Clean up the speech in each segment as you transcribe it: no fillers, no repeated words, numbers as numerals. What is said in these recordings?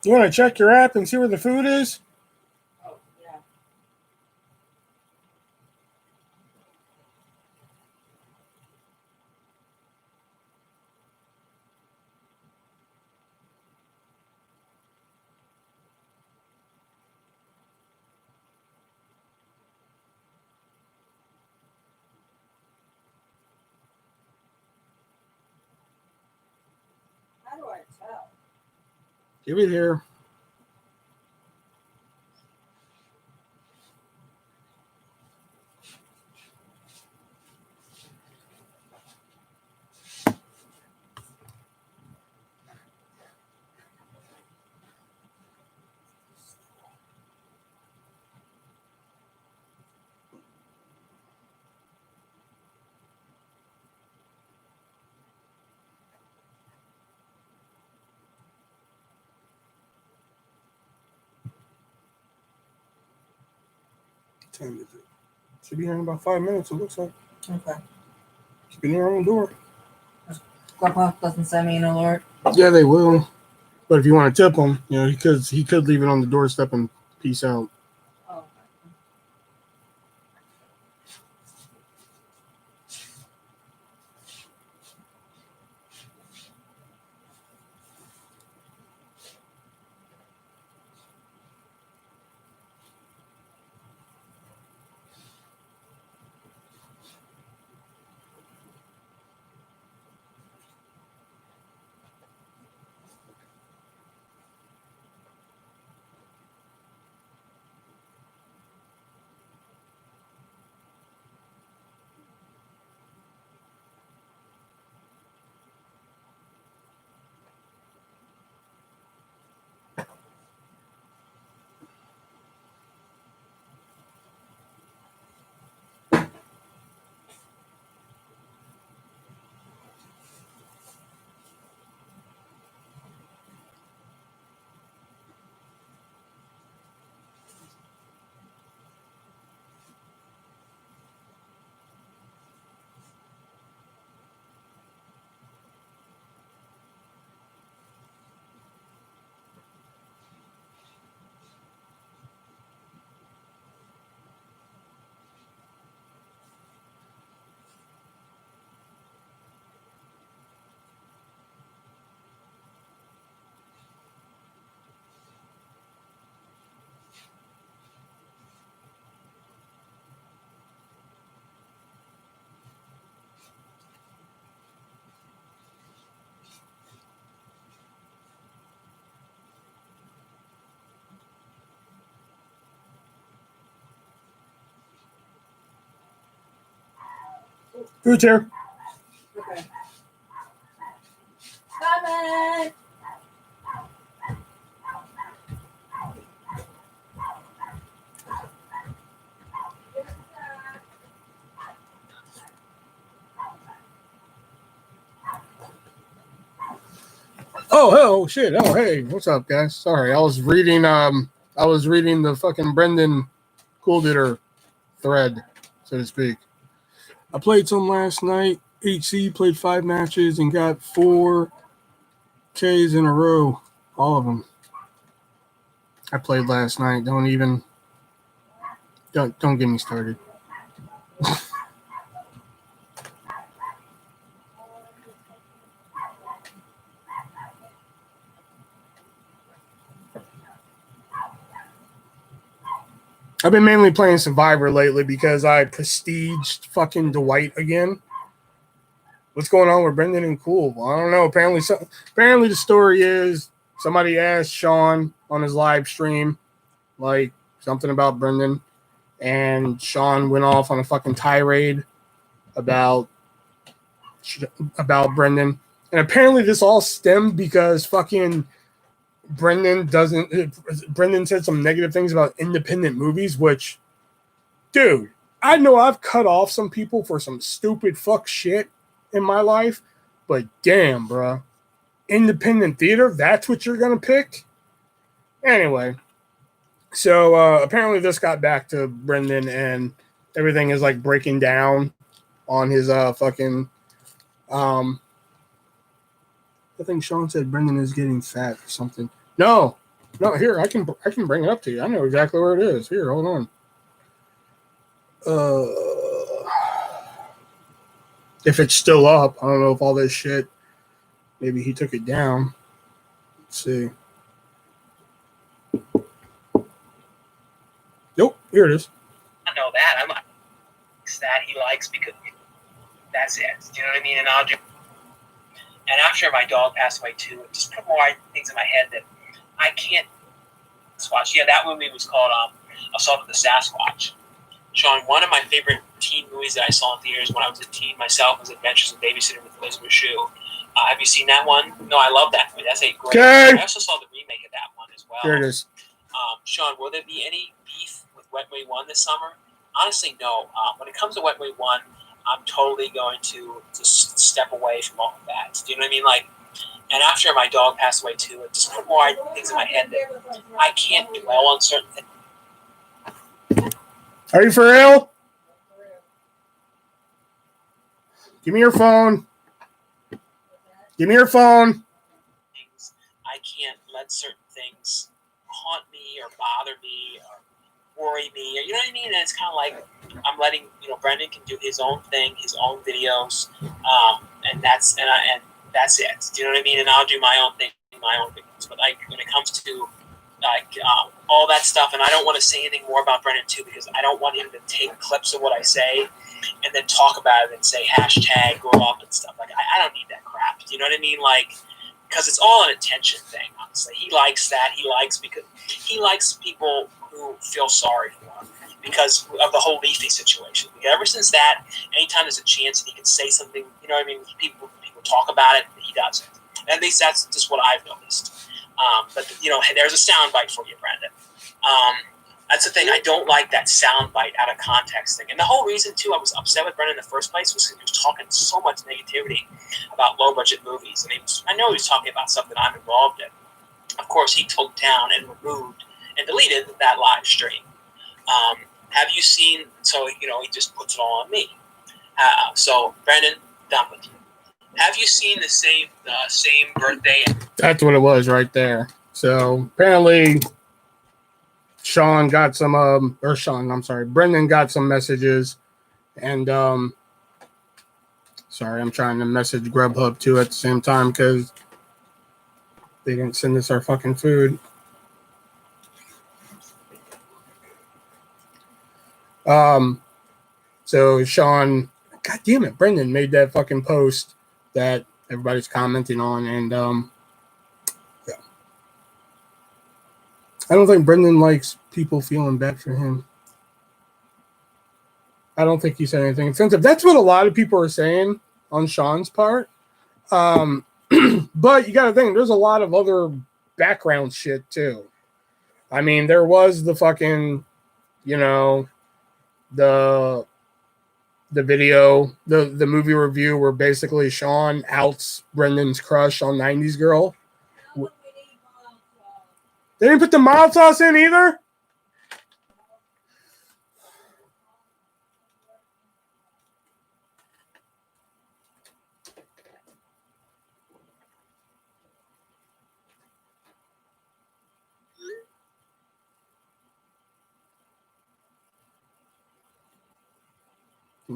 You want to check your app and see where the food is? Oh, yeah. How do I tell? Give it here. What time is it? Should be here in about 5 minutes, it looks like. Okay. Keep an ear on the door. Clubhouse doesn't send me an alert. Yeah, they will. But if you want to tip him, you know, he could leave it on the doorstep and peace out. Oh. Food's here. Okay. Coming. Oh shit. Oh hey, what's up, guys? Sorry, I was reading the fucking Brendan Coolditter thread, so to speak. I played some last night. HC played 5 matches and got 4 Ks in a row. All of them. I played last night. Don't get me started. I've been mainly playing Survivor lately because I prestiged fucking Dwight again. What's going on with Brendan and Cool? Well, I don't know. Apparently the story is somebody asked Sean on his live stream, like, something about Brendan, and Sean went off on a fucking tirade about Brendan. And apparently this all stemmed because fucking Brendan said some negative things about independent movies, which, dude, I know I've cut off some people for some stupid fuck shit in my life, but damn, bro. Independent theater, that's what you're going to pick? Anyway, so apparently this got back to Brendan and everything is like breaking down on his fucking I think Sean said Brendan is getting fat or something. No, No, here I can bring it up to you. I know exactly where it is. Here, hold on. If it's still up, I don't know if all this shit. Maybe he took it down. Let's see. Nope, here it is. I know that. I'm like, that he likes because that's it. Do you know what I mean? And I'll do. And after my dog passed away too, it just put more things in my head that I can't watch. Yeah, that movie was called Assault of the Sasquatch. Sean, one of my favorite teen movies that I saw in theaters when I was a teen myself was Adventures in Babysitting with Elizabeth Shue. Have you seen that one? No, I love that movie. That's a great movie. I also saw the remake of that one as well. Here it is. Sean, will there be any beef with Wetway 1 this summer? Honestly, no. When it comes to Wetway 1, I'm totally going to just step away from all of that. Do you know what I mean? Like, and after my dog passed away too, it just put more things in my head that I can't dwell on certain things. Are you for real? Give me your phone. Give me your phone. I can't let certain things haunt me or bother me or worry me. Or, you know what I mean? And it's kind of like I'm letting, Brendan can do his own thing, his own videos, and that's it. Do you know what I mean? And I'll do my own thing, my own videos. But like when it comes to all that stuff, and I don't want to say anything more about Brendan too because I don't want him to take clips of what I say and then talk about it and say hashtag grow up and stuff. Like I don't need that crap. Do you know what I mean? Like because it's all an attention thing. Honestly, he likes that. He likes people who feel sorry for him because of the whole Leafy situation. Because ever since that, anytime there's a chance that he can say something, you know what I mean? People talk about it, he does it. At least that's just what I've noticed. But there's a soundbite for you, Brendan. That's the thing. I don't like that soundbite out of context thing. And the whole reason too I was upset with Brendan in the first place was because he was talking so much negativity about low budget movies, and I know he was talking about something I'm involved in. Of course, he took down and removed and deleted that live stream. Have you seen? So he just puts it all on me. So Brendan, done with you. Have you seen the same birthday? That's what it was right there. So apparently Brendan got some messages, and sorry, I'm trying to message Grubhub too at the same time because they didn't send us our fucking food. So Sean, God damn it, Brendan made that fucking post that everybody's commenting on, and yeah. I don't think Brendan likes people feeling bad for him. I don't think he said anything offensive. That's what a lot of people are saying on Sean's part. But you got to think, there's a lot of other background shit too. I mean, there was the fucking, the video, the movie review where basically Sean outs Brendan's crush on 90s Girl. They didn't put the mild sauce in either?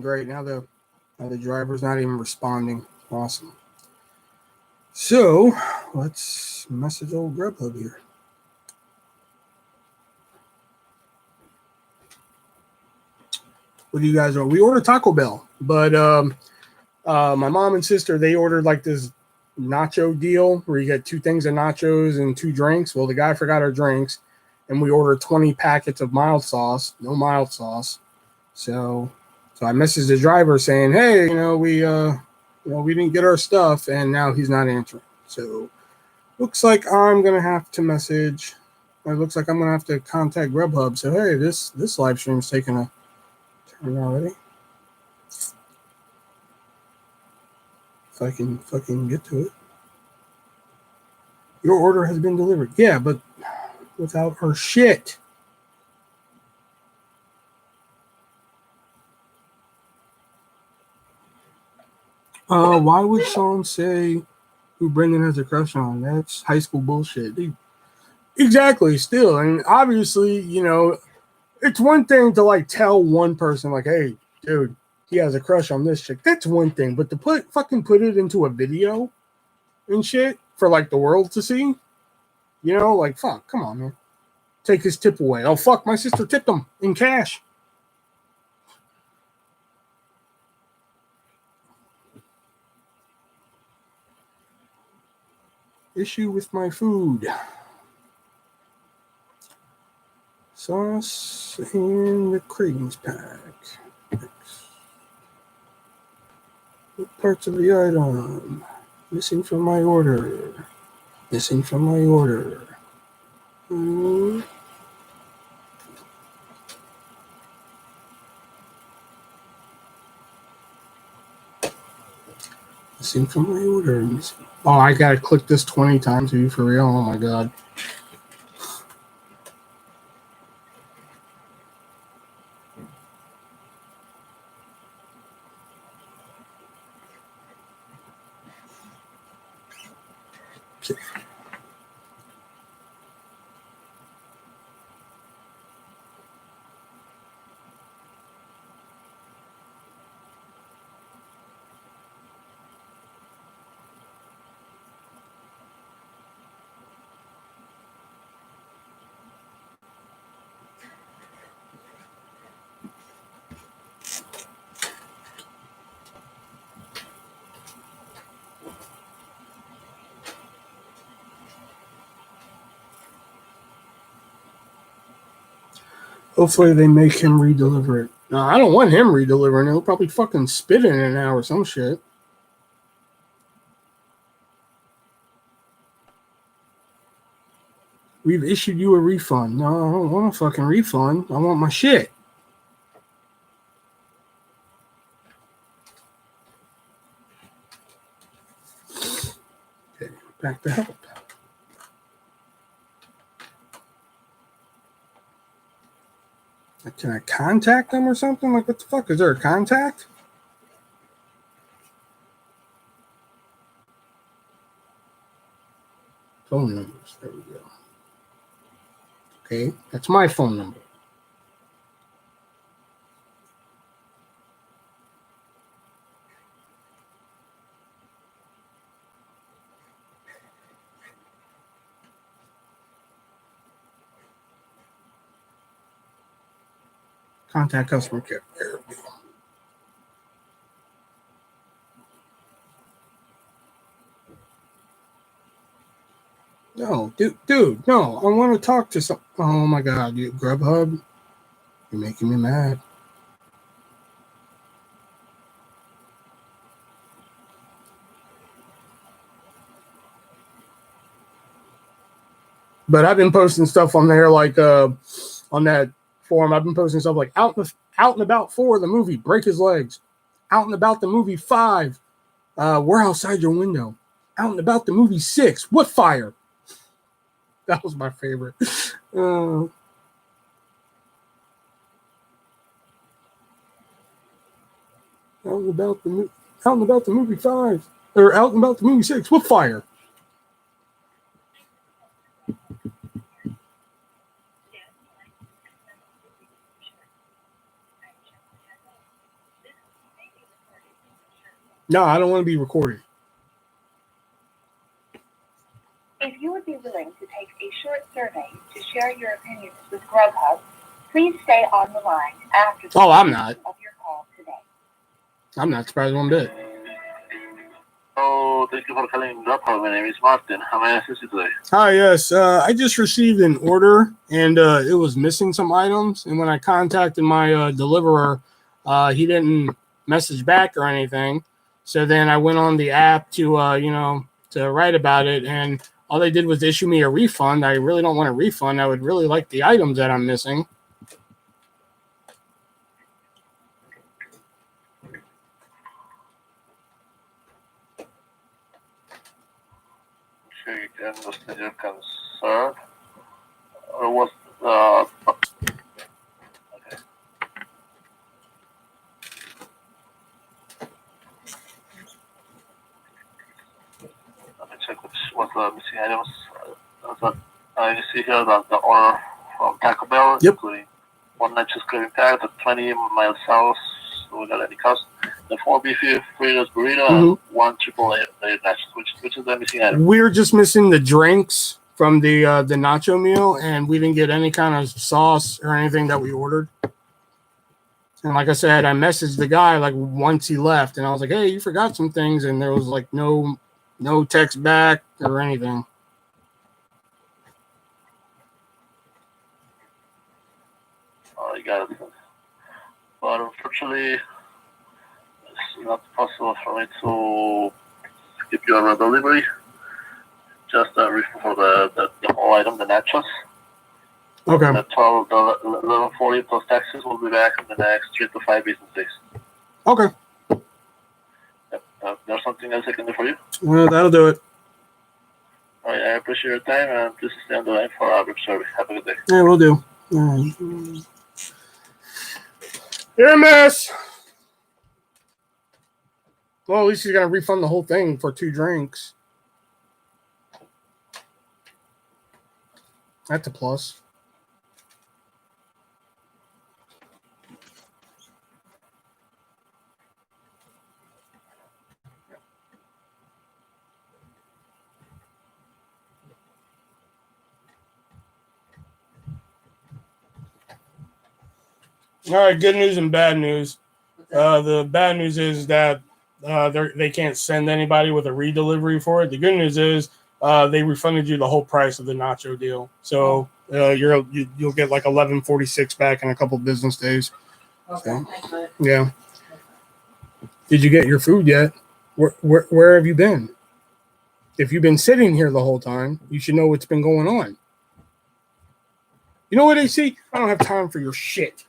Great. Now the driver's not even responding. Awesome. So let's message old Grubhub here. What do you guys want? We ordered Taco Bell, but my mom and sister, they ordered like this nacho deal where you get 2 things of nachos and 2 drinks. Well, the guy forgot our drinks, and we ordered 20 packets of mild sauce. No mild sauce. So I messaged the driver saying, "Hey, we didn't get our stuff," and now he's not answering. So looks like I'm gonna have to message. It looks like I'm gonna have to contact Grubhub. So hey, this live stream is taking a turn already. If I can fucking get to it. Your order has been delivered. Yeah, but without our shit. Why would Sean say who Brendan has a crush on? That's high school bullshit. Exactly. Still, and obviously, you know, it's one thing to like tell one person, like, "Hey, dude, he has a crush on this chick." That's one thing, but to put it into a video and shit for like the world to see, you know, like, fuck, come on, man, take his tip away. Oh fuck, my sister tipped him in cash. Issue with my food. Sauce and the cravings pack. What parts of the item? Missing from my order. Missing from my order. Missing from my order. Oh, I gotta click this 20 times. Are you for real? Oh my god. Hopefully they make him redeliver it. No, I don't want him redelivering it. He'll probably fucking spit in it now or some shit. We've issued you a refund. No, I don't want a fucking refund. I want my shit. Okay, back to help. Can I contact them or something? Like, what the fuck? Is there a contact? Phone numbers. There we go. Okay, that's my phone number. Contact customer care. There we go. No, dude, no. I want to talk to some. Oh my god, you Grubhub, you're making me mad. But I've been posting stuff on there, like on that forum. I've been posting stuff like out and about 4, the movie, break his legs. Out and about the movie 5, we're outside your window. Out and about the movie 6, what fire? That was my favorite. Out and about the movie 5, or out and about the movie 6, what fire? No, I don't want to be recorded. If you would be willing to take a short survey to share your opinions with Grubhub, please stay on the line after the I'm not. of your call today. I'm not surprised one bit. Oh, thank you for calling Grubhub. My name is Martin. How may I assist you today? Hi, yes. I just received an order, and it was missing some items. And when I contacted my deliverer, he didn't message back or anything. So then I went on the app to to write about it, and all they did was issue me a refund. I really don't want a refund. I would really like the items that I'm missing. Sure, you can understand your concern. Or was okay. Let me check what's the missing items. You see here that the order from Taco Bell, Yep. including one nachos gravy pack, the 20-mile sauce without any cost, the 4 beefy Fritos burrito, and one triple layer nachos. Which is the missing item? We're just missing the drinks from the nacho meal, and we didn't get any kind of sauce or anything that we ordered. And like I said, I messaged the guy like once he left, and I was like, "Hey, you forgot some things," and there was like no text back or anything. Oh, you got it. But unfortunately, it's not possible for me to give you a delivery. Just a refund for the whole item, the nachos. Okay. The 1140 plus taxes will be back in the next 3 to 5 business days. Okay. Yep. There's something else I can do for you? Well, that'll do it. I appreciate your time, and please stay on the line for our service. Have a good day. Yeah, we'll do. All right. Here, miss. Well, at least he's gonna refund the whole thing for 2 drinks. That's a plus. All right, good news and bad news. The bad news is that they can't send anybody with a redelivery for it. The good news is they refunded you the whole price of the nacho deal, so you'll get like $11.46 back in a couple business days. Okay. So, yeah. Did you get your food yet? Where have you been? If you've been sitting here the whole time, you should know what's been going on. You know what, AC? I don't have time for your shit.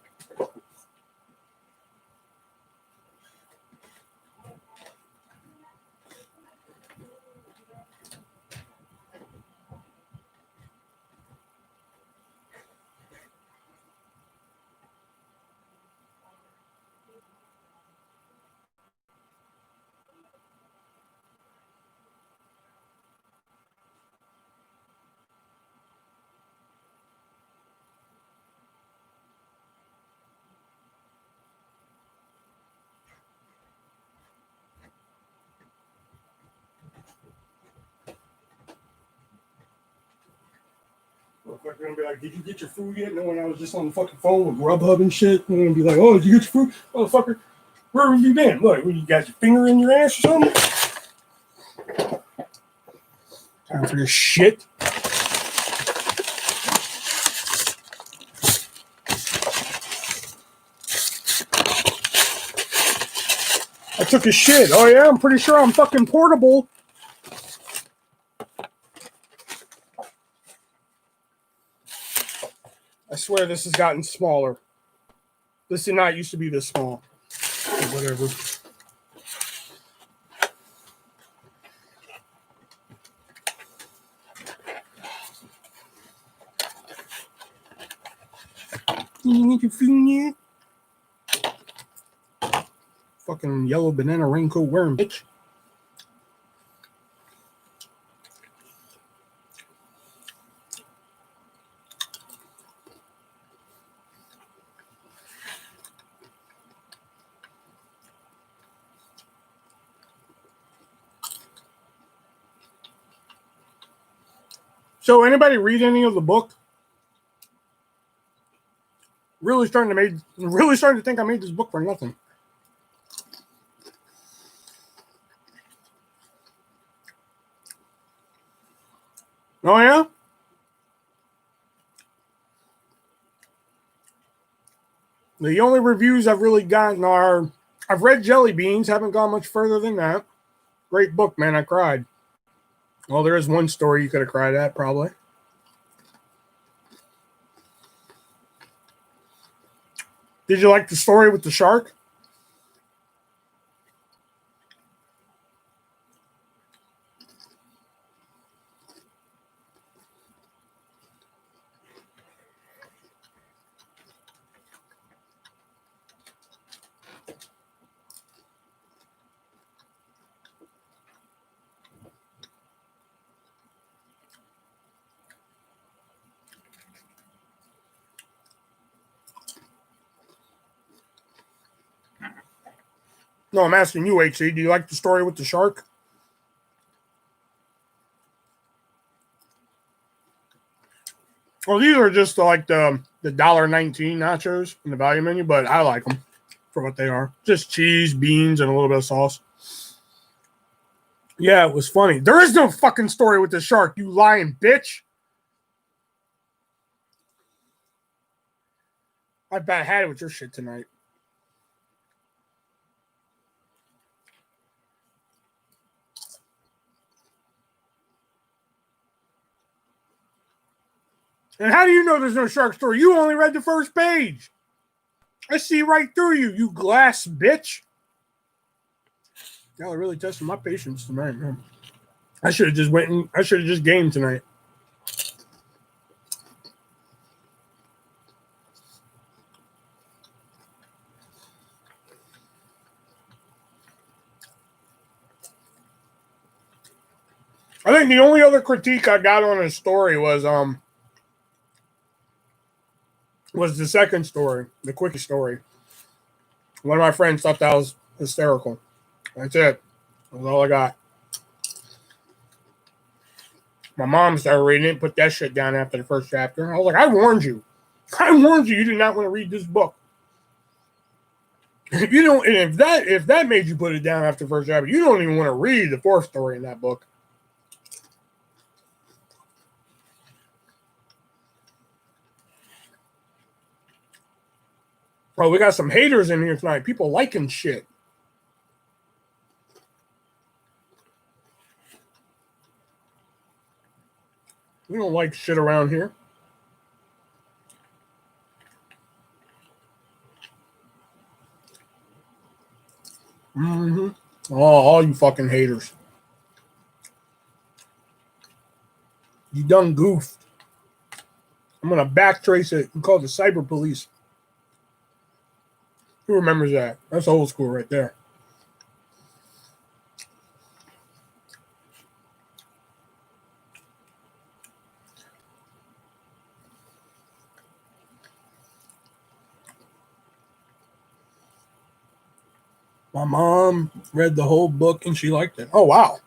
They're gonna be like, "Did you get your food yet?" No, when I was just on the fucking phone with Grubhub and shit, they're gonna be like, "Oh, did you get your food, motherfucker? Where have you been? Look, you got your finger in your ass or something?" Time for this shit. I took a shit. Oh yeah, I'm pretty sure I'm fucking portable. I swear this has gotten smaller. This did not used to be this small. Whatever. You get your food yet? Fucking yellow banana raincoat wearing bitch. So, anybody read any of the book? Really starting to think I made this book for nothing. Oh yeah? The only reviews I've really gotten are I've read Jelly Beans, haven't gone much further than that. Great book, man. I cried. Well, there is one story you could have cried at, probably. Did you like the story with the shark? No, I'm asking you, HC. Do you like the story with the shark? Well, these are just like the $1.19 nachos in the value menu, but I like them for what they are. Just cheese, beans, and a little bit of sauce. Yeah, it was funny. There is no fucking story with the shark, you lying bitch. I bet I had it with your shit tonight. And how do you know there's no shark story? You only read the first page. I see right through you, you glass bitch. Y'all are really testing my patience tonight, man. I should have just gamed tonight. I think the only other critique I got on his story was the second story, the quickie story. One of my friends thought that was hysterical. That's it. That's all I got. My mom started reading it, put that shit down after the first chapter. I was like, I warned you. I warned you. You did not want to read this book. You don't. And if that made you put it down after the first chapter, you don't even want to read the fourth story in that book. Bro, we got some haters in here tonight. People liking shit. We don't like shit around here. Mm-hmm. Oh, all you fucking haters. You done goofed. I'm going to backtrace it and call the cyber police. Who remembers that? That's old school right there. My mom read the whole book and she liked it. Oh, wow.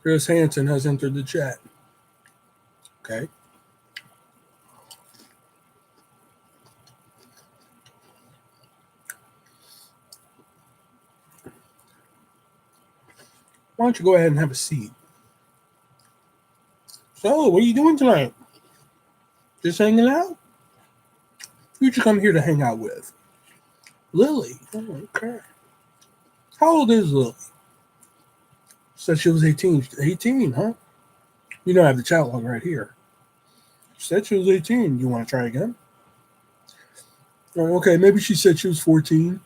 Chris Hansen has entered the chat. Okay. Why don't you go ahead and have a seat? So, what are you doing tonight? Just hanging out? Who'd you come here to hang out with? Lily. Oh, okay. How old is Lily? Said she was 18. 18, huh? You know I have the chat log right here. Said she was 18. You want to try again? Oh, okay, maybe she said she was 14.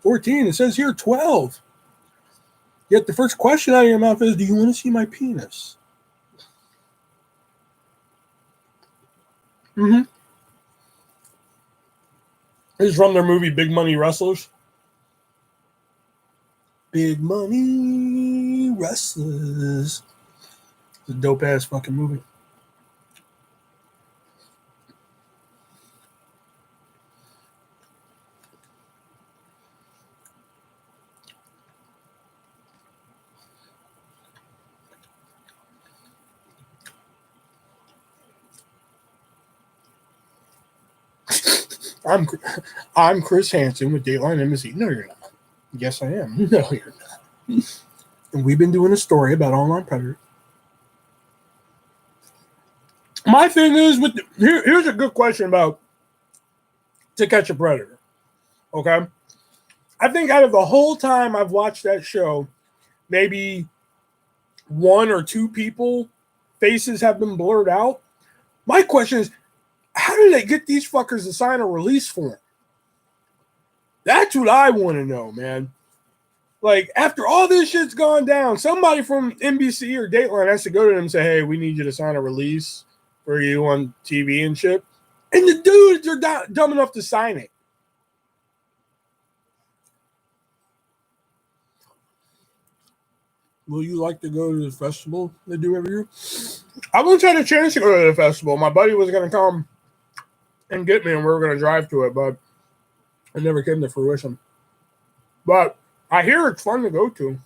14, it says here 12. Yet the first question out of your mouth is, do you want to see my penis? Mm-hmm. This is from their movie Big Money Wrestlers. Big Money Wrestlers. It's a dope-ass fucking movie. I'm Chris Hansen with Dateline Embassy. No, you're not. Yes, I am. No, you're not. And we've been doing a story about online predators. My thing is, here's a good question about To Catch a Predator. Okay? I think out of the whole time I've watched that show, maybe one or two people faces have been blurred out. My question is, how do they get these fuckers to sign a release form? That's what I want to know, man. Like, after all this shit's gone down, somebody from NBC or Dateline has to go to them and say, hey, we need you to sign a release for you on TV and shit. And the dudes are dumb enough to sign it. will you like to go to the festival they do every year? I once had a chance to go to the festival. My buddy was going to come and get me, and we were going to drive to it, but it never came to fruition. But I hear it's fun to go to.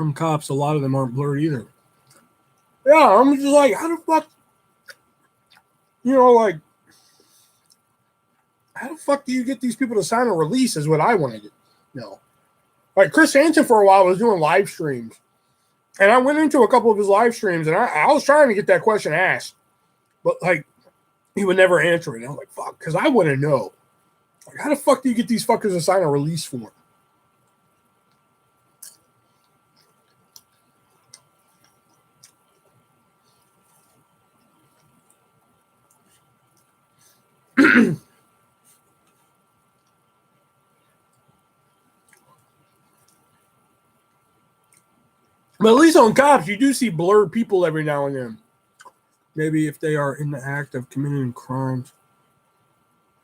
And cops, a lot of them aren't blurred either. Yeah, I'm just like, how the fuck, like, how the fuck do you get these people to sign a release is what I want to get. Like Chris Hansen for a while was doing live streams. And I went into a couple of his live streams, and I was trying to get that question asked. But, like, he would never answer it. And I'm like, fuck, because I want to know. Like, how the fuck do you get these fuckers to sign a release form? But at least on cops, you do see blurred people every now and then. Maybe if they are in the act of committing crimes.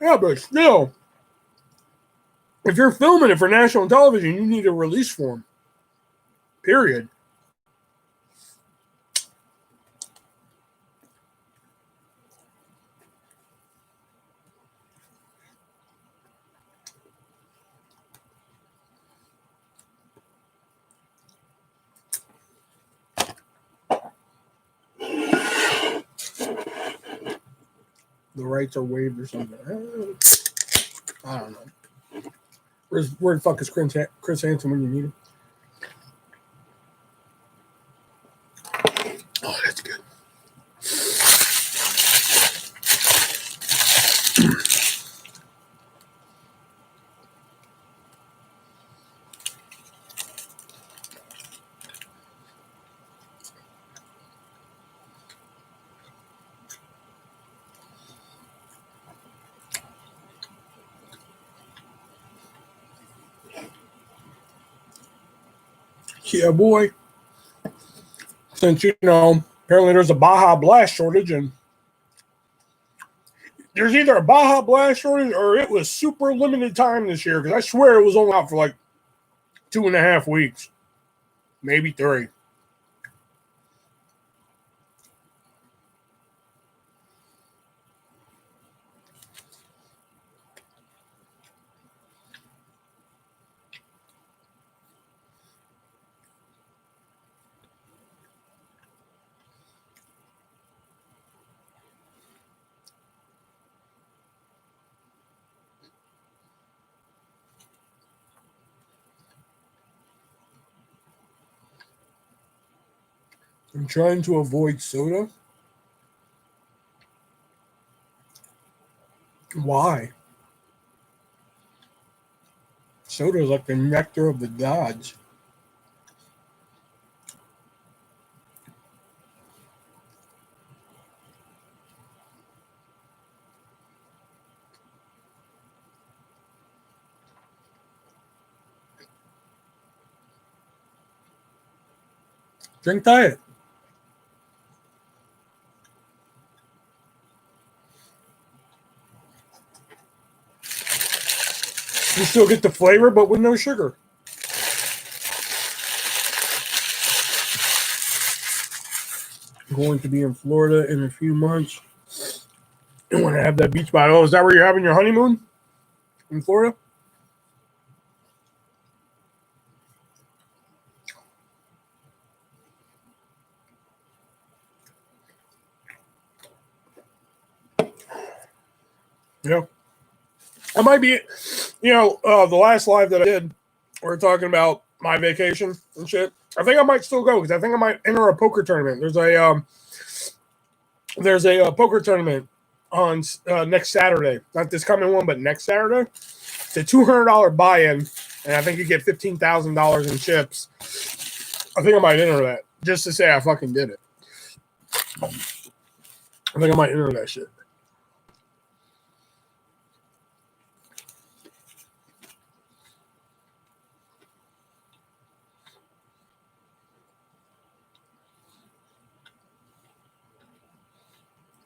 Yeah, but still, if you're filming it for national television, you need a release form. Period. The rights are waived or something. I don't know. Where the fuck is Chris Hansen when you need him? Oh, that's good. Yeah, boy. Since, apparently there's a Baja Blast shortage, and there's either a Baja Blast shortage or it was super limited time this year, because I swear it was only out for like 2.5 weeks, maybe 3. I'm trying to avoid soda. Why? Soda is like the nectar of the gods. Drink diet. You still get the flavor, but with no sugar. I'm going to be in Florida in a few months. I want to have that beach body. Oh, is that where you're having your honeymoon? In Florida? Yeah. I might be, the last live that I did, we were talking about my vacation and shit. I think I might still go because I think I might enter a poker tournament. There's a poker tournament on next Saturday. Not this coming one, but next Saturday. It's a $200 buy-in, and I think you get $15,000 in chips. I think I might enter that just to say I fucking did it. I think I might enter that shit.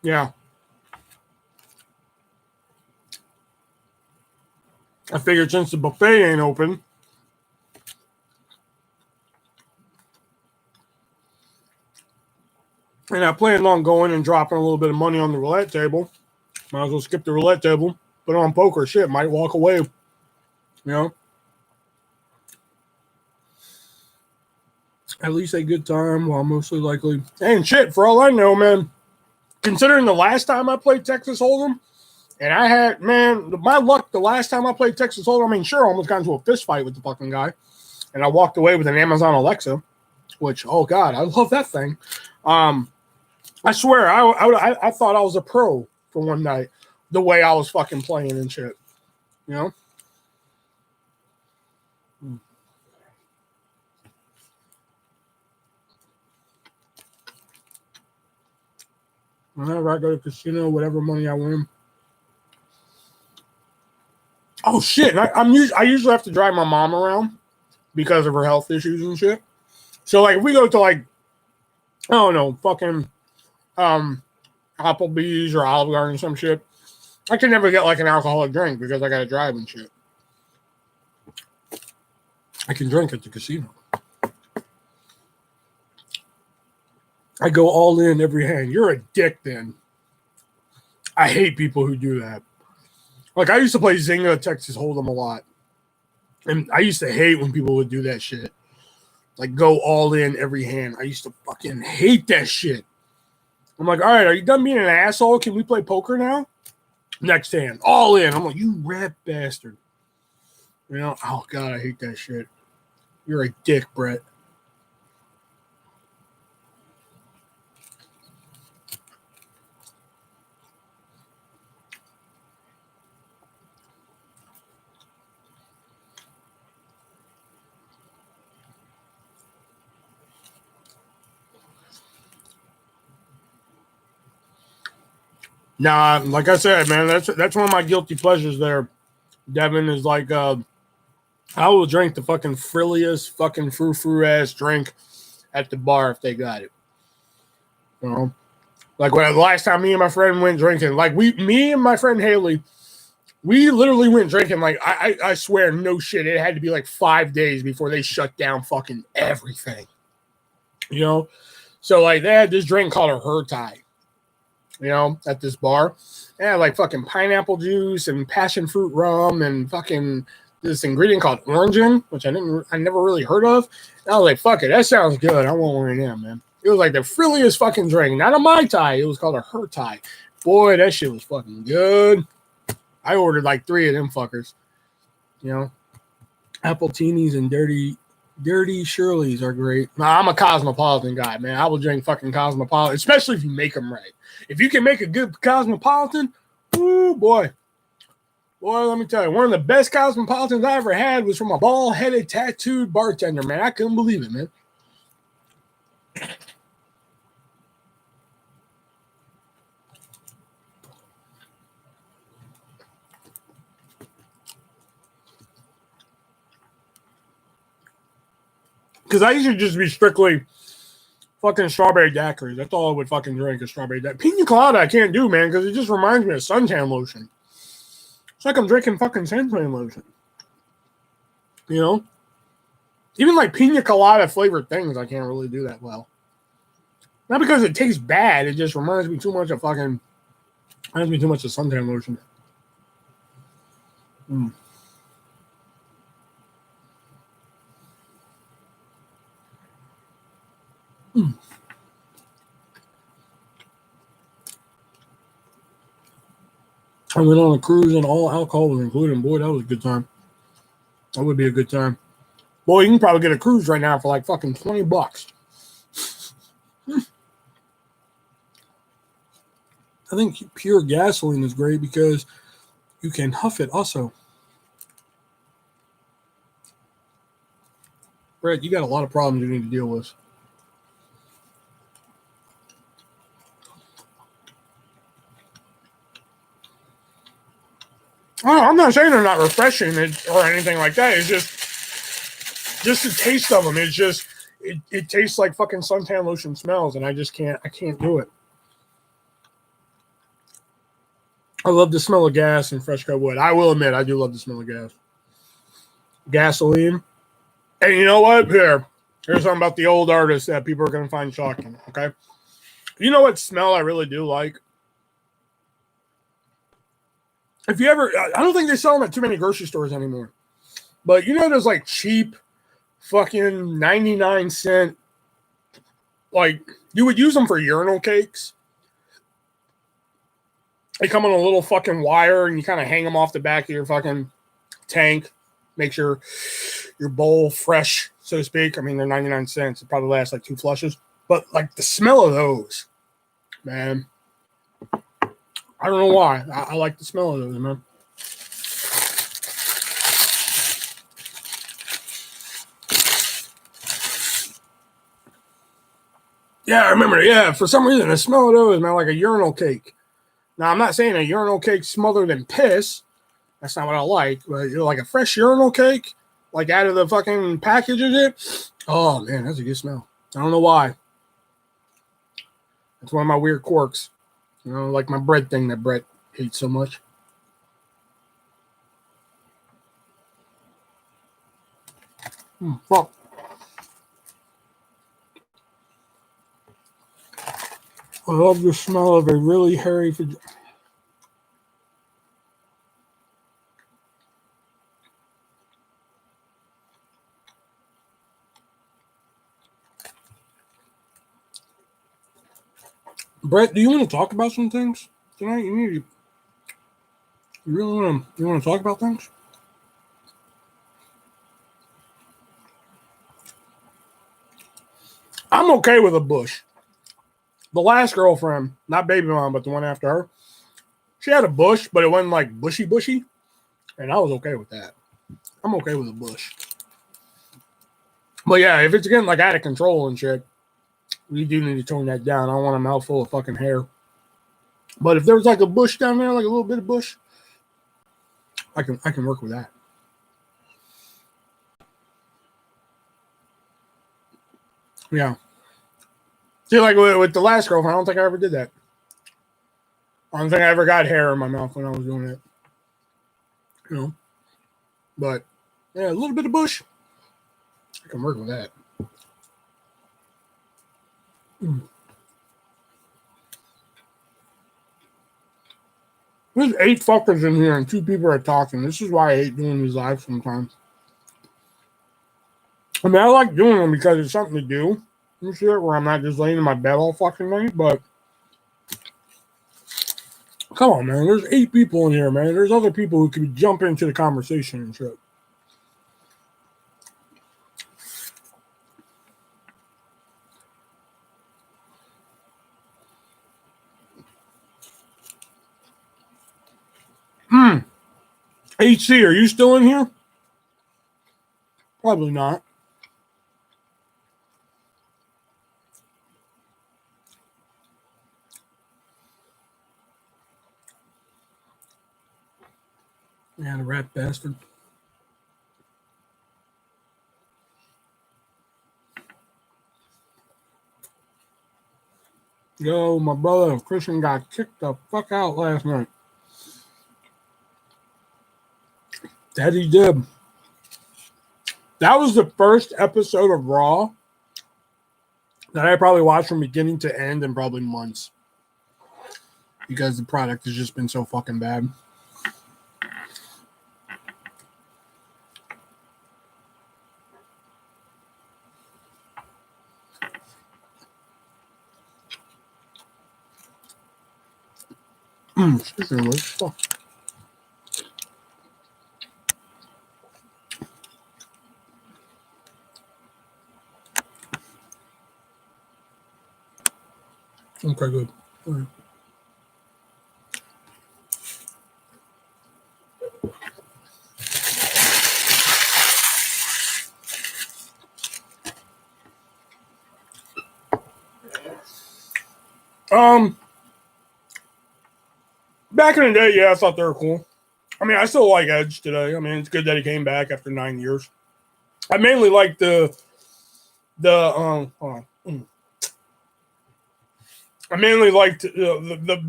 Yeah. I figured since the buffet ain't open, and I planned on going and dropping a little bit of money on the roulette table, might as well skip the roulette table, put on poker. Shit, might walk away. You know? At least a good time while mostly likely. And shit, for all I know, man, considering the last time I played Texas Hold'em, and I had, man, my luck the last time I played Texas Hold'em, I mean, sure, I almost got into a fist fight with the fucking guy. And I walked away with an Amazon Alexa, which, oh God, I love that thing. I swear, I thought I was a pro for one night, the way I was fucking playing and shit. You know? Whenever I go to the casino, whatever money I win. Oh shit! I usually have to drive my mom around because of her health issues and shit. So like, if we go to like, I don't know, fucking Applebee's or Olive Garden or some shit, I can never get like an alcoholic drink because I gotta drive and shit. I can drink at the casino. I go all in every hand. You're a dick then. I hate people who do that. Like, I used to play Zynga Texas Hold'em a lot. And I used to hate when people would do that shit. Like, go all in every hand. I used to fucking hate that shit. I'm like, all right, are you done being an asshole? Can we play poker now? Next hand. All in. I'm like, you rat bastard. You know? Oh, God, I hate that shit. You're a dick, Brett. Nah, like I said, man, that's one of my guilty pleasures there. Devin is like, I will drink the fucking frilliest, fucking frou-frou ass drink at the bar if they got it. You know? Like when the last time me and my friend went drinking, like me and my friend Haley, we literally went drinking. Like I swear, no shit, it had to be like 5 days before they shut down fucking everything. You know? So like they had this drink called a Hertai. You know, at this bar. They had like fucking pineapple juice and passion fruit rum and fucking this ingredient called orangin, which I never really heard of. And I was like, fuck it, that sounds good. I want one of them, man. It was like the frilliest fucking drink. Not a Mai Tai. It was called a Hertai. Boy, that shit was fucking good. I ordered like 3 of them fuckers. You know, apple teenies and dirty Shirleys are great. Nah, I'm a Cosmopolitan guy, man. I will drink fucking Cosmopolitan, especially if you make them right. If you can make a good Cosmopolitan, ooh, boy. Boy, let me tell you, one of the best Cosmopolitans I ever had was from a bald-headed, tattooed bartender, man. I couldn't believe it, man. Because I used to just be strictly fucking strawberry daiquiris. That's all I would fucking drink is strawberry daiquiri. Pina colada I can't do, man, because it just reminds me of suntan lotion. It's like I'm drinking fucking suntan lotion. You know? Even like pina colada flavored things I can't really do that well. Not because it tastes bad, it just reminds me too much of suntan lotion. Mm. Mm. I went on a cruise and all alcohol was included. Boy, that was a good time. That would be a good time. Boy, you can probably get a cruise right now for like fucking $20. I think pure gasoline is great because you can huff it also. Brett, you got a lot of problems you need to deal with. Oh, I'm not saying they're not refreshing or anything like that. It's just the taste of them. It's just it tastes like fucking suntan lotion smells, and I can't do it. I love the smell of gas and fresh cut wood. I will admit, I do love the smell of gas. gasoline. And you know what? Here's something about the old artists that people are going to find shocking. Okay. You know what smell I really do like? If you ever, I don't think they sell them at too many grocery stores anymore. But you know, those like cheap fucking 99-cent, like you would use them for urinal cakes. They come on a little fucking wire and you kind of hang them off the back of your fucking tank. Make sure your bowl fresh, so to speak. I mean, they're 99 cents. It probably lasts like 2 flushes. But like the smell of those, man. I don't know why. I like the smell of those, man. Yeah, I remember. Yeah, for some reason, the smell of those smell like a urinal cake. Now, I'm not saying a urinal cake smothered in piss. That's not what I like. But like a fresh urinal cake, like out of the fucking package of it. Oh, man, that's a good smell. I don't know why. It's one of my weird quirks. You know, like my bread thing that Brett hates so much. Fuck. I love the smell of a really hairy vagina. Brett, do you want to talk about some things tonight? You really want to talk about things? I'm okay with a bush. The last girlfriend, not baby mom, but the one after her, she had a bush, but it wasn't like bushy, and I was okay with that. I'm okay with a bush. But yeah, if it's getting like out of control and shit, we do need to tone that down. I don't want a mouthful of fucking hair. But if there was like a bush down there, like a little bit of bush, I can work with that. Yeah. See, like with the last girlfriend, I don't think I ever did that. I don't think I ever got hair in my mouth when I was doing it. You know. But yeah, a little bit of bush, I can work with that. There's 8 fuckers in here and 2 people are talking. This is why I hate doing these lives sometimes. I mean, I like doing them because it's something to do and shit where I'm not just laying in my bed all fucking night, but come on, man. There's 8 people in here, man. There's other people who could jump into the conversation and shit. HC, are you still in here? Probably not. Yeah, the rat bastard. Yo, my brother Christian got kicked the fuck out last night. That he did. That was the first episode of Raw that I probably watched from beginning to end in probably months. Because the product has just been so fucking bad. Fuck. Okay, good. All right. Back in the day, yeah, I thought they were cool. I mean, I still like Edge today. I mean, it's good that he came back after 9 years. I mainly like the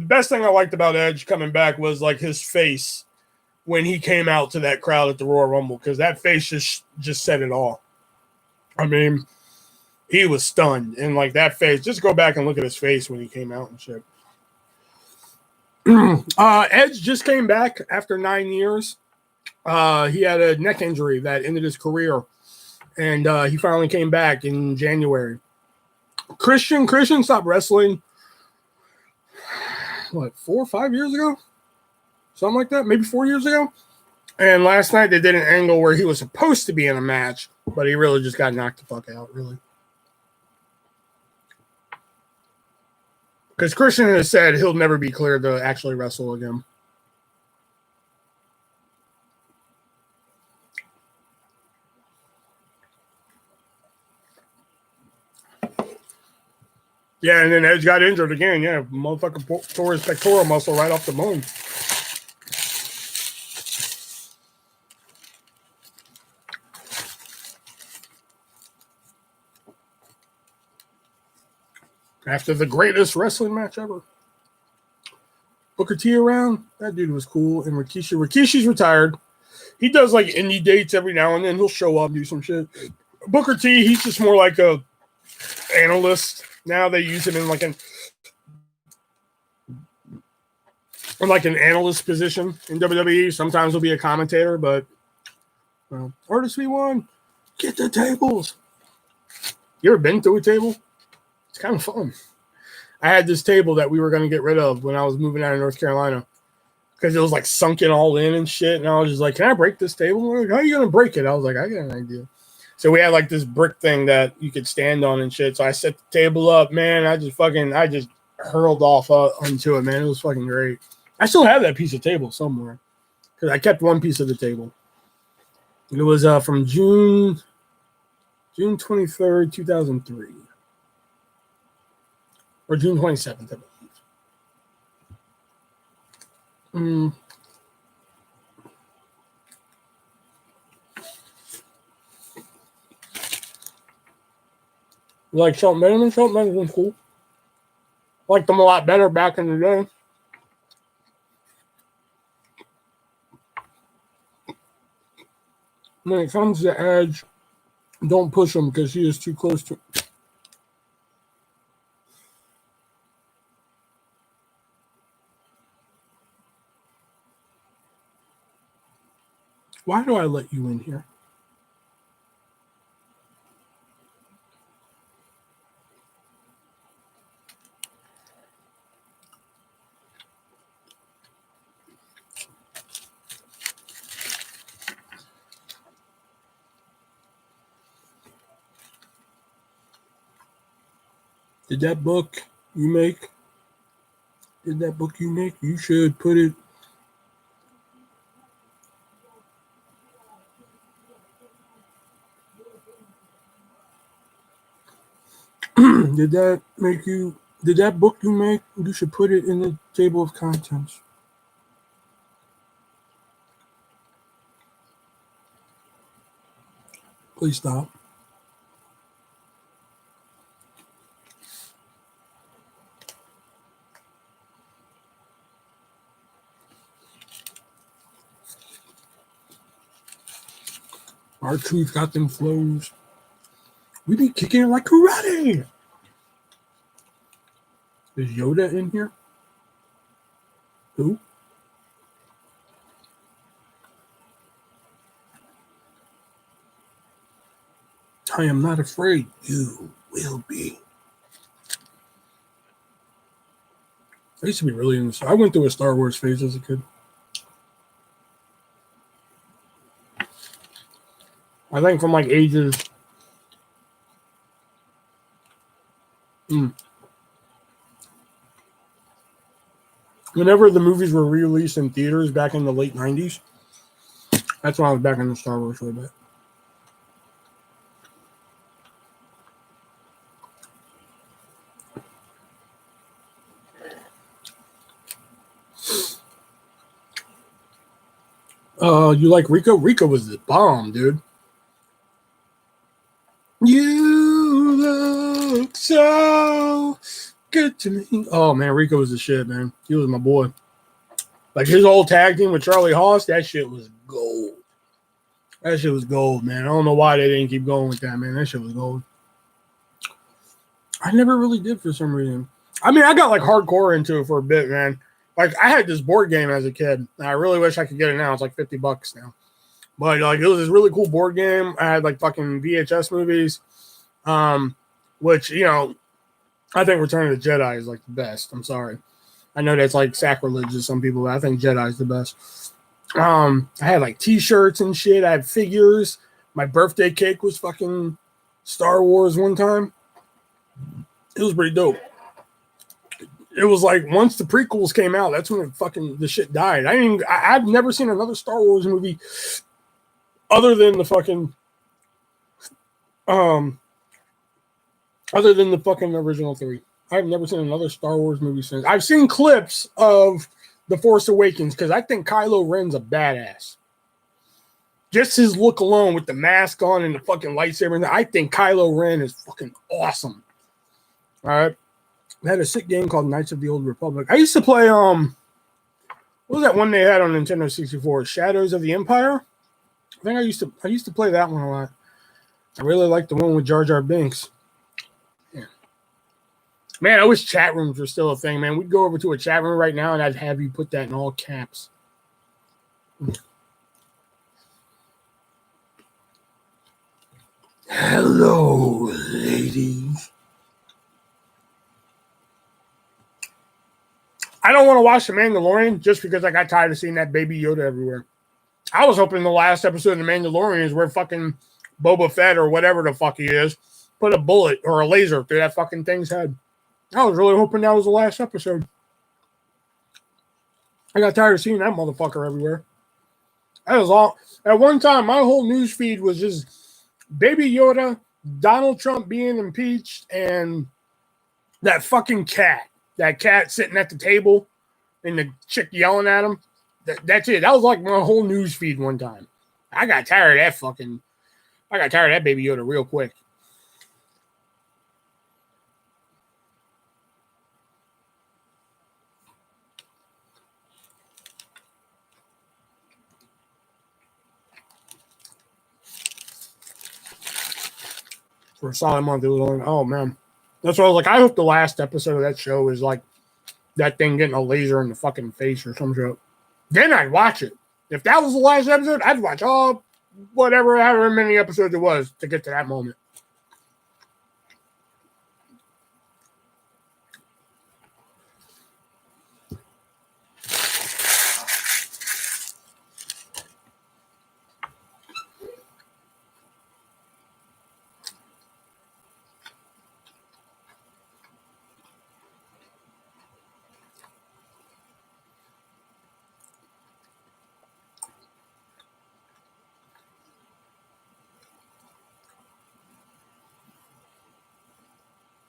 best thing I liked about Edge coming back was like his face when he came out to that crowd at the Royal Rumble, because that face just said it all. I mean, he was stunned, and like that face, just go back and look at his face when he came out and shit. Edge just came back after 9 years. He had a neck injury that ended his career, and he finally came back in January. Christian stopped wrestling, what, 4 or 5 years ago? Something like that, maybe 4 years ago. And last night they did an angle where he was supposed to be in a match, but he really just got knocked the fuck out, really. Because Christian has said he'll never be cleared to actually wrestle again. Yeah, and then Edge got injured again. Yeah, motherfucker tore his pectoral muscle right off the bone. After the greatest wrestling match ever. Booker T around. That dude was cool. And Rikishi's retired. He does like indie dates every now and then. He'll show up and do some shit. Booker T, he's just more like a analyst. Now they use him in like an analyst position in WWE. Sometimes he'll be a commentator, but ArtistV1, get the tables. You ever been through a table? It's kind of fun. I had this table that we were going to get rid of when I was moving out of North Carolina because it was like sunken all in and shit. And I was just like, can I break this table? Like, how are you going to break it? I was like, I got an idea. So we had like this brick thing that you could stand on and shit. So I set the table up, man. I just hurled off onto it, man. It was fucking great. I still have that piece of table somewhere because I kept one piece of the table. It was from June 23rd, 2003. Or June 27th, I believe. You like Shelton Benjamin? Shelton Benjamin's cool. Liked them a lot better back in the day. When it comes to Edge, don't push him because he is too close to. Why do I let you in here? Did that book you make, you should put it. Did that book you make, you should put it in the table of contents. Please stop. Our truth got them flows. We be kicking it like karate. Is Yoda in here? Who? I am not afraid. You will be. I used to be really into this. I went through a Star Wars phase as a kid. I think from like ages. Whenever the movies were released in theaters back in the late 90s, that's when I was back in the Star Wars for a bit. You like Rico? Rico was the bomb, dude. You look so good to me. Oh man, Rico was the shit, man. He was my boy. Like his old tag team with Charlie Haas, that shit was gold. That shit was gold, man. I don't know why they didn't keep going with that, man. That shit was gold. I never really did for some reason. I mean, I got like hardcore into it for a bit, man. Like I had this board game as a kid. And I really wish I could get it now. It's like $50 now. But like it was this really cool board game. I had like fucking VHS movies. Which, you know, I think Return of the Jedi is like the best. I'm sorry. I know that's like sacrilege to some people, but I think Jedi is the best. I had like t-shirts and shit. I had figures. My birthday cake was fucking Star Wars one time. It was pretty dope. It was like once the prequels came out, that's when the shit died. I've never seen another Star Wars movie other than the fucking original three. I've never seen another Star Wars movie since. I've seen clips of The Force Awakens because I think Kylo Ren's a badass. Just his look alone with the mask on and the fucking lightsaber, I think Kylo Ren is fucking awesome. All right. I had a sick game called Knights of the Old Republic. I used to play what was that one they had on Nintendo 64? Shadows of the Empire? I think I used to play that one a lot. I really liked the one with Jar Jar Binks. Yeah. Man, I wish chat rooms were still a thing, man. We'd go over to a chat room right now and I'd have you put that in all caps. Hello, ladies. I don't want to watch The Mandalorian just because I got tired of seeing that baby Yoda everywhere. I was hoping the last episode of The Mandalorian is where fucking Boba Fett or whatever the fuck he is put a bullet or a laser through that fucking thing's head. I was really hoping that was the last episode. I got tired of seeing that motherfucker everywhere. That was all. At one time, my whole news feed was just Baby Yoda, Donald Trump being impeached, and that fucking cat. That cat sitting at the table and the chick yelling at him. That's it. That was like my whole news feed one time. I got tired of that Baby Yoda real quick. For a solid month, it was only, oh man. That's why I was like, I hope the last episode of that show is like that thing getting a laser in the fucking face or some shit. Then I'd watch it. If that was the last episode, I'd watch all whatever, however many episodes it was to get to that moment.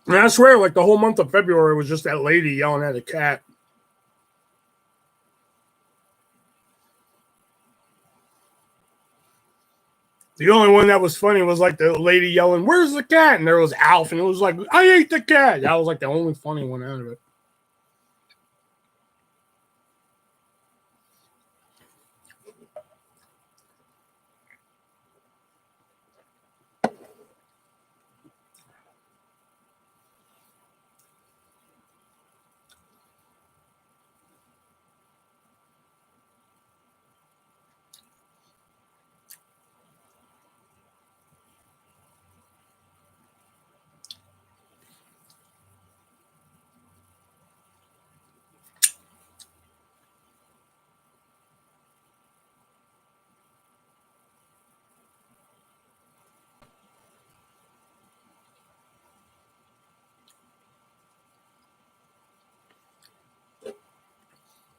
And I swear, like the whole month of February was just that lady yelling at a cat. The only one that was funny was like the lady yelling, "Where's the cat?" And there was Alf, and it was like, "I ate the cat." That was like the only funny one out of it.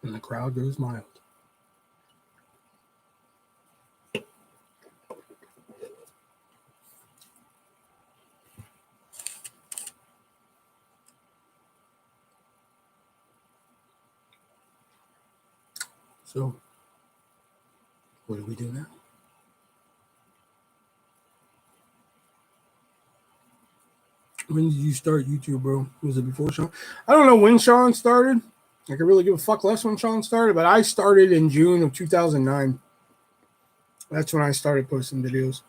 And the crowd goes mild. So, what do we do now? When did you start YouTube, bro? Was it before Sean? I don't know when Sean started. I could really give a fuck less when Sean started, but I started in June of 2009. That's when I started posting videos.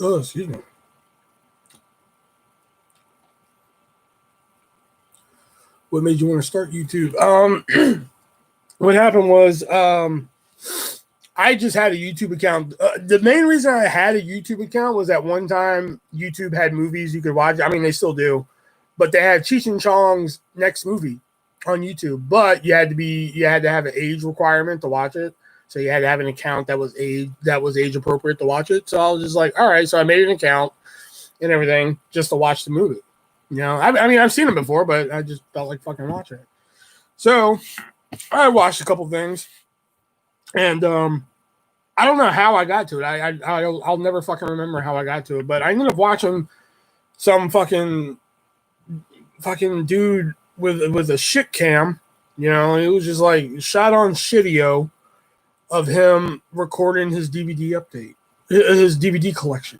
Oh, excuse me. What made you want to start YouTube? What happened was I just had a YouTube account. The main reason I had a YouTube account was at one time YouTube had movies you could watch. I mean, they still do, but they had Cheech and Chong's next movie on YouTube. But you had to have an age requirement to watch it. So you had to have an account that was age appropriate to watch it. So I was just like, all right. So I made an account and everything just to watch the movie. You know, I mean, I've seen it before, but I just felt like fucking watching it. So I watched a couple things, and I don't know how I got to it. I'll never fucking remember how I got to it, but I ended up watching some fucking dude with a shit cam. You know, it was just like shot on shitio of him recording his DVD update, his DVD collection.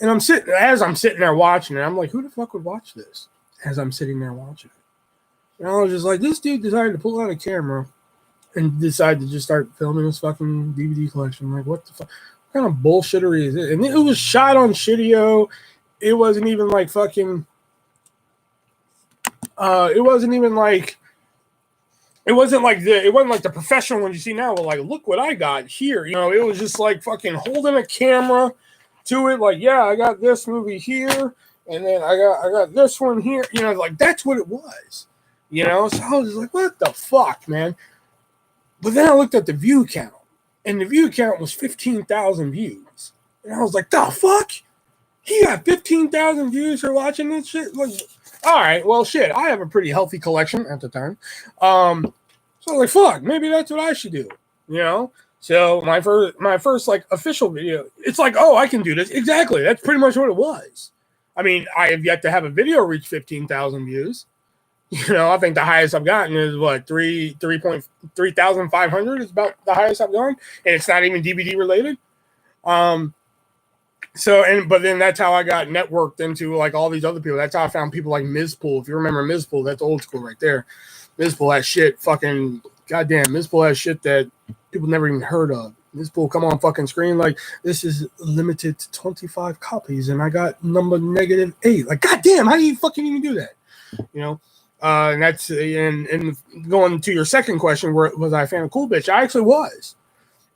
And I'm sitting there watching it, I'm like, who the fuck would watch this? As I'm sitting there watching it. And I was just like, this dude decided to pull out a camera and decided to just start filming his fucking DVD collection. I'm like, what the fuck? What kind of bullshittery is it? And it was shot on shitio. It wasn't even like fucking it wasn't like the professional one you see now. Like, look what I got here. You know, it was just like fucking holding a camera to it. Like, yeah, I got this movie here, and then I got this one here. You know, like that's what it was. You know, so I was just like, what the fuck, man? But then I looked at the view count, and the view count was 15,000 views, and I was like, the fuck? He got 15,000 views for watching this shit. Like, all right, well, shit. I have a pretty healthy collection at the time. So I was like, fuck, maybe that's what I should do. You know? So my first like official video, it's like, oh, I can do this. Exactly. That's pretty much what it was. I mean, I have yet to have a video reach 15,000 views. You know, I think the highest I've gotten is what 3,500 is about the highest I've gone, and it's not even DVD related. But then that's how I got networked into like all these other people. That's how I found people like Mizpool. If you remember Mizpool, that's old school right there. Mizpool has shit, fucking goddamn. Mizpool has shit that people never even heard of. Mizpool come on fucking screen like this is limited to 25 copies, and I got number -8. Like, goddamn, how do you fucking even do that? You know. And that's and going to your second question, was I a fan of Cool Bitch? I actually was.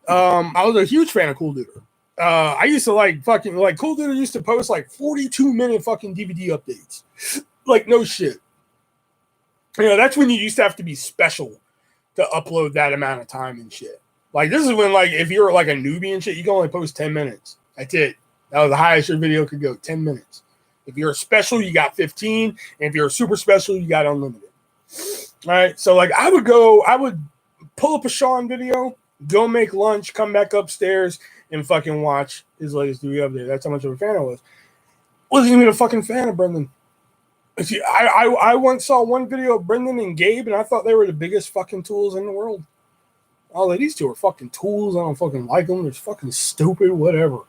I was a huge fan of Cool Duder. I used to like Cool Duder used to post like 42-minute fucking DVD updates. Like, no shit. You know, that's when you used to have to be special to upload that amount of time and shit. Like, this is when, like, if you're like a newbie and shit, you can only post 10 minutes. That's it. That was the highest your video could go, 10 minutes. If you're a special, you got 15. And if you're a super special, you got unlimited. All right. So, like, I would pull up a Sean video, go make lunch, come back upstairs, and fucking watch his latest video update. That's how much of a fan I was. Wasn't even a fucking fan of Brendan. I once saw one video of Brendan and Gabe, and I thought they were the biggest fucking tools in the world. Oh, like, these two are fucking tools. I don't fucking like them. They're fucking stupid, whatever.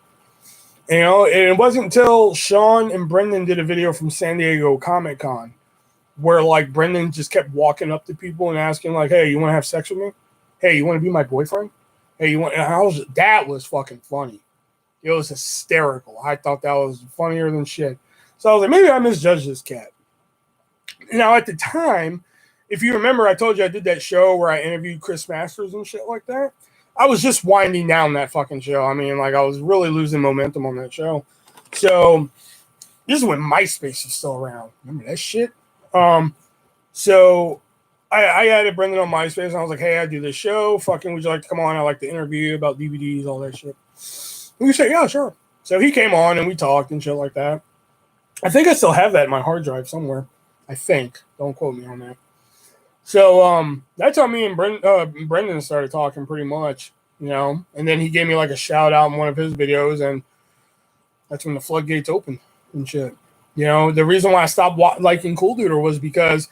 You know, and it wasn't until Sean and Brendan did a video from San Diego Comic-Con where, like, Brendan just kept walking up to people and asking, like, hey, you want to have sex with me? Hey, you want to be my boyfriend? Hey, that was fucking funny. It was hysterical. I thought that was funnier than shit. So I was like, maybe I misjudged this cat. Now, at the time, if you remember, I told you I did that show where I interviewed Chris Masters and shit like that. I was just winding down that fucking show. I mean, like, I was really losing momentum on that show. So this is when MySpace was still around. Remember that shit? So I added Brendan on MySpace, and I was like, hey, I do this show. Fucking, would you like to come on? I like to interview about DVDs, all that shit. And we said, yeah, sure. So he came on, and we talked and shit like that. I think I still have that in my hard drive somewhere. I think. Don't quote me on that. So that's how me and Brendan started talking pretty much, you know. And then he gave me like a shout out in one of his videos, and that's when the floodgates opened and shit. You know, the reason why I stopped liking Cool Duder was because,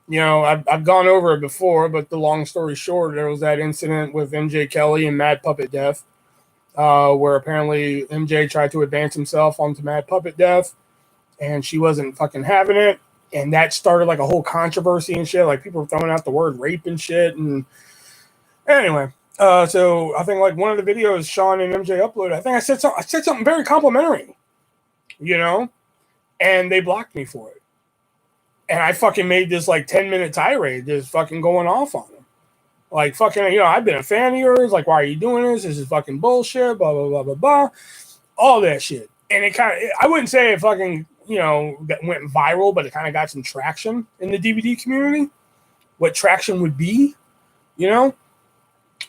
you know, I've gone over it before, but the long story short, there was that incident with MJ Kelly and Mad Puppet Death, where apparently MJ tried to advance himself onto Mad Puppet Death, and she wasn't fucking having it. And that started like a whole controversy and shit. Like people were throwing out the word rape and shit. And anyway, so I think like one of the videos Sean and MJ uploaded, I think I said something very complimentary, you know, and they blocked me for it. And I fucking made this like 10-minute tirade, just fucking going off on them. Like fucking, you know, I've been a fan of yours. Like, why are you doing this? This is fucking bullshit. Blah blah blah blah blah. All that shit. And it kind of, I wouldn't say it fucking, you know, that went viral, but it kind of got some traction in the DVD community. What traction would be, you know?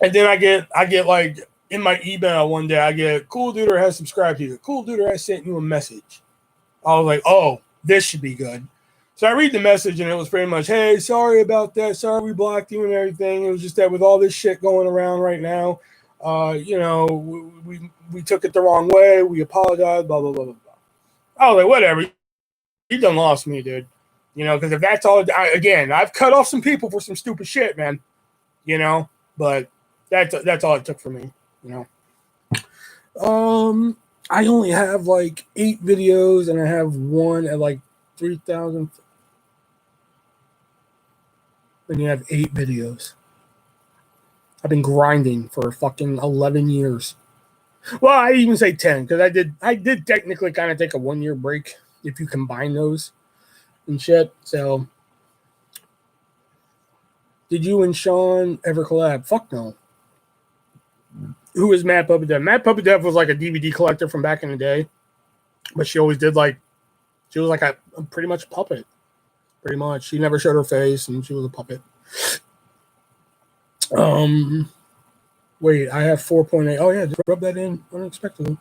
And then I get like in my email one day, I get Cool Duder has subscribed to you. Cool Duder has sent you a message. I was like, oh, this should be good. So I read the message and it was pretty much, hey, sorry about that. Sorry we blocked you and everything. It was just that with all this shit going around right now, you know, we took it the wrong way. We apologize, blah, blah, blah, blah, blah. I was like, whatever. You done lost me, dude. You know, because if that's all, again, I've cut off some people for some stupid shit, man. You know, but that's all it took for me, you know. I only have like 8 videos and I have one at like 3,000. Then you have 8 videos. I've been grinding for fucking 11 years. Well, I even say 10 because I did technically kind of take a 1-year break if you combine those and shit. So, did you and Sean ever collab? Fuck no. Who is Mad Puppet Death? Mad Puppet Death was like a DVD collector from back in the day, but she always did like, she was like a pretty much a puppet. Pretty much. She never showed her face and she was a puppet. Wait, I have 4.8. Oh yeah, just rub that in unexpectedly.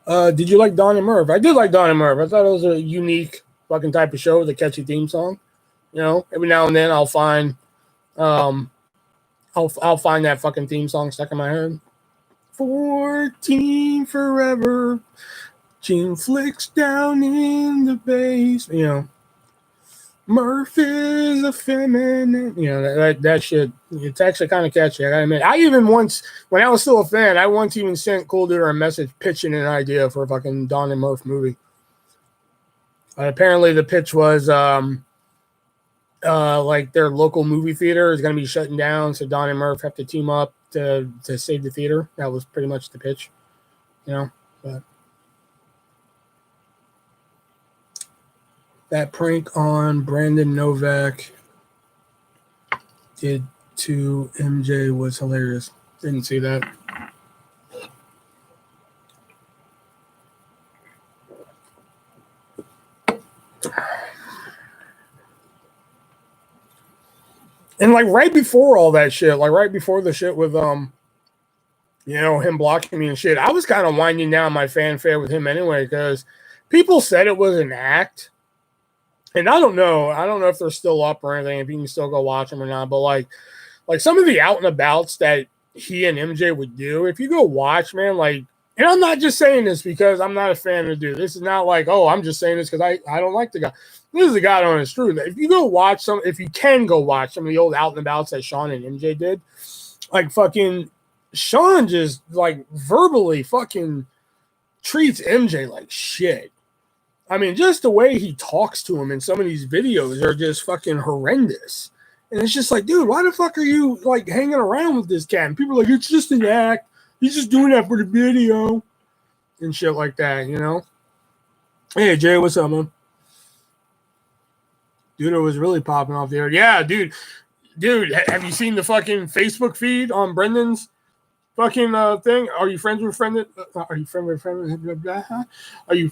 Did you like Don and Merv? I did like Don and Merv. I thought it was a unique fucking type of show with a catchy theme song. You know, every now and then I'll find I'll find that fucking theme song stuck in my head. 14 forever. Chin flicks down in the base. You know, Murph is a feminine. You know, that shit. It's actually kind of catchy. I gotta admit. I even once, when I was still a fan, I once even sent Cool Duder a message pitching an idea for a fucking Don and Murph movie. Apparently the pitch was like their local movie theater is going to be shutting down, so Don and Murph have to team up to save the theater. That was pretty much the pitch, you know. But that prank on Brandon Novak did to MJ was hilarious. Didn't see that. And like right before all that shit, like right before the shit with you know, him blocking me and shit, I was kind of winding down my fanfare with him anyway, because people said it was an act. And I don't know if they're still up or anything, if you can still go watch them or not, but like some of the out and abouts that he and MJ would do, if you go watch, man, like, and I'm not just saying this because I'm not a fan of the dude. This is not like, oh, I'm just saying this because I don't like the guy. This is the guy on his truth. If you go watch if you can go watch some of the old out and abouts that Sean and MJ did, like fucking Sean just like verbally fucking treats MJ like shit. I mean, just the way he talks to him in some of these videos are just fucking horrendous. And it's just like, dude, why the fuck are you like hanging around with this cat? And people are like, it's just an act. He's just doing that for the video and shit like that, you know? Hey, Jay, what's up, man? Dude, it was really popping off there. Yeah, dude, have you seen the fucking Facebook feed on Brendan's fucking thing? Are you friends with Brendan? Are you friends with Brendan? Are you